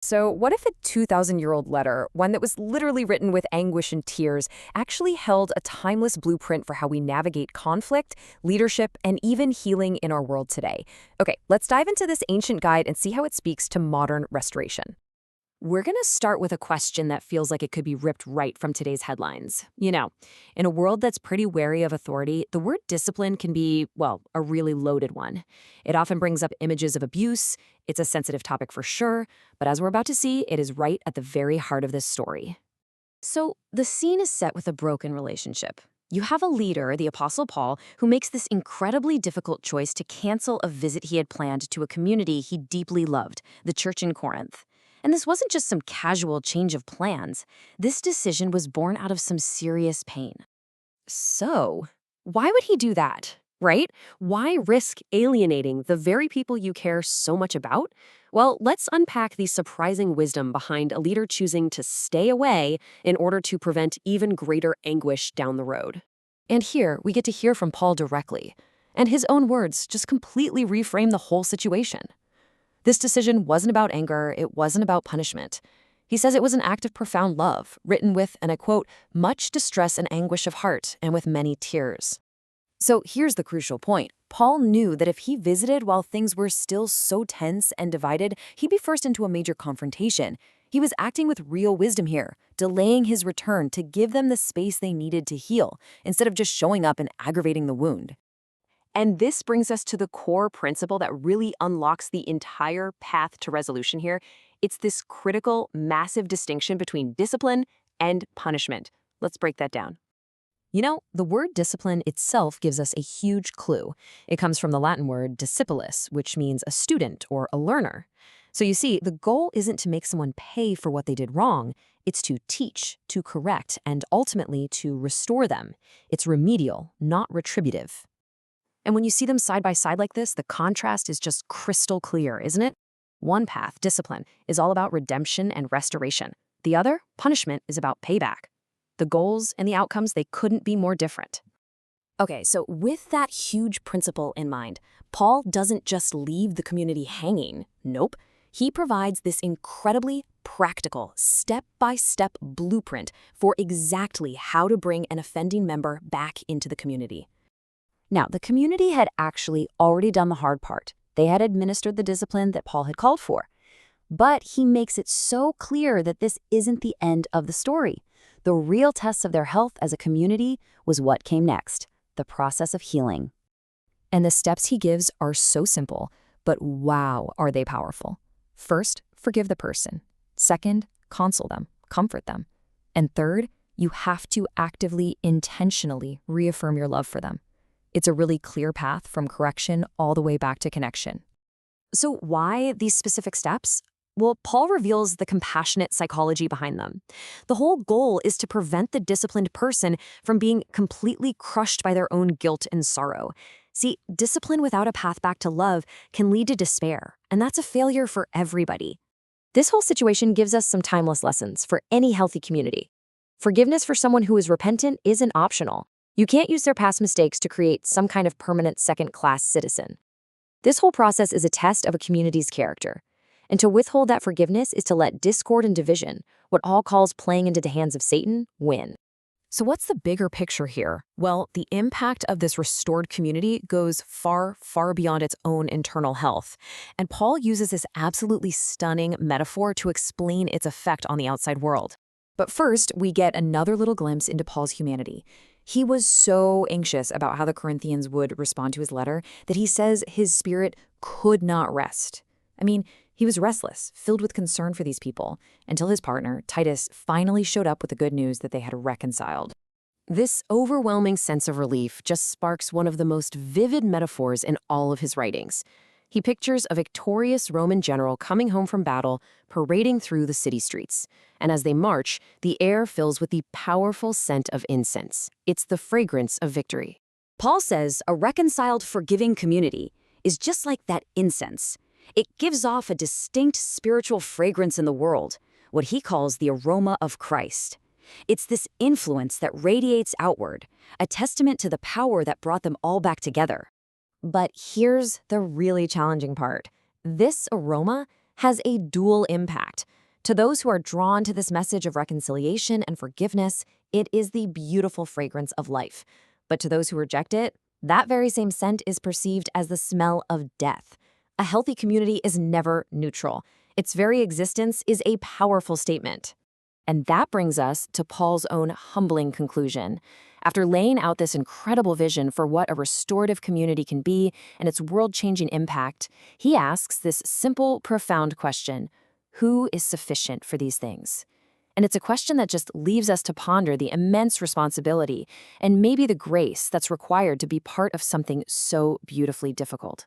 So, what if a 2,000-year-old letter, one that was literally written with anguish and tears, actually held a timeless blueprint for how we navigate conflict, leadership, and even healing in our world today? Okay, let's dive into this ancient guide and see how it speaks to modern restoration. We're going to start with a question that feels like it could be ripped right from today's headlines. In a world that's pretty wary of authority, the word discipline can be, well, a really loaded one. It often brings up images of abuse. It's a sensitive topic for sure, but as we're about to see, it is right at the very heart of this story. So, the scene is set with a broken relationship. You have a leader, the Apostle Paul, who makes this incredibly difficult choice to cancel a visit he had planned to a community he deeply loved, the church in Corinth. And this wasn't just some casual change of plans. This decision was born out of some serious pain. So, why would he do that, right? Why risk alienating the very people you care so much about? Well, let's unpack the surprising wisdom behind a leader choosing to stay away in order to prevent even greater anguish down the road. And here, we get to hear from Paul directly. And his own words just completely reframe the whole situation. This decision wasn't about anger, it wasn't about punishment. He says it was an act of profound love, written with, and I quote, much distress and anguish of heart, and with many tears. So here's the crucial point. Paul knew that if he visited while things were still so tense and divided, he'd be forced into a major confrontation. He was acting with real wisdom here, delaying his return to give them the space they needed to heal, instead of just showing up and aggravating the wound. And this brings us to the core principle that really unlocks the entire path to resolution here. It's this critical, massive distinction between discipline and punishment. Let's break that down. The word discipline itself gives us a huge clue. It comes from the Latin word discipulus, which means a student or a learner. So you see, the goal isn't to make someone pay for what they did wrong. It's to teach, to correct, and ultimately to restore them. It's remedial, not retributive. And when you see them side by side like this, the contrast is just crystal clear, isn't it? One path, discipline, is all about redemption and restoration. The other, punishment, is about payback. The goals and the outcomes, they couldn't be more different. Okay, so with that huge principle in mind, Paul doesn't just leave the community hanging. Nope. He provides this incredibly practical, step-by-step blueprint for exactly how to bring an offending member back into the community. Now, the community had actually already done the hard part. They had administered the discipline that Paul had called for. But he makes it so clear that this isn't the end of the story. The real test of their health as a community was what came next, the process of healing. And the steps he gives are so simple, but wow, are they powerful. First, forgive the person. Second, console them, comfort them. And third, you have to actively, intentionally reaffirm your love for them. It's a really clear path from correction all the way back to connection. So why these specific steps? Well, Paul reveals the compassionate psychology behind them. The whole goal is to prevent the disciplined person from being completely crushed by their own guilt and sorrow. See, discipline without a path back to love can lead to despair, and that's a failure for everybody. This whole situation gives us some timeless lessons for any healthy community. Forgiveness for someone who is repentant isn't optional. You can't use their past mistakes to create some kind of permanent second-class citizen. This whole process is a test of a community's character. And to withhold that forgiveness is to let discord and division, what Paul calls playing into the hands of Satan, win. So what's the bigger picture here? Well, the impact of this restored community goes far, far beyond its own internal health. And Paul uses this absolutely stunning metaphor to explain its effect on the outside world. But first, we get another little glimpse into Paul's humanity. He was so anxious about how the Corinthians would respond to his letter that he says his spirit could not rest. I mean, he was restless, filled with concern for these people, until his partner, Titus, finally showed up with the good news that they had reconciled. This overwhelming sense of relief just sparks one of the most vivid metaphors in all of his writings. He pictures a victorious Roman general coming home from battle, parading through the city streets. And as they march, the air fills with the powerful scent of incense. It's the fragrance of victory. Paul says a reconciled, forgiving community is just like that incense. It gives off a distinct spiritual fragrance in the world, what he calls the aroma of Christ. It's this influence that radiates outward, a testament to the power that brought them all back together. But here's the really challenging part. This aroma has a dual impact. To those who are drawn to this message of reconciliation and forgiveness, it is the beautiful fragrance of life. But to those who reject it, that very same scent is perceived as the smell of death. A healthy community is never neutral. Its very existence is a powerful statement. And that brings us to Paul's own humbling conclusion. After laying out this incredible vision for what a restorative community can be and its world-changing impact, he asks this simple, profound question: who is sufficient for these things? And it's a question that just leaves us to ponder the immense responsibility and maybe the grace that's required to be part of something so beautifully difficult.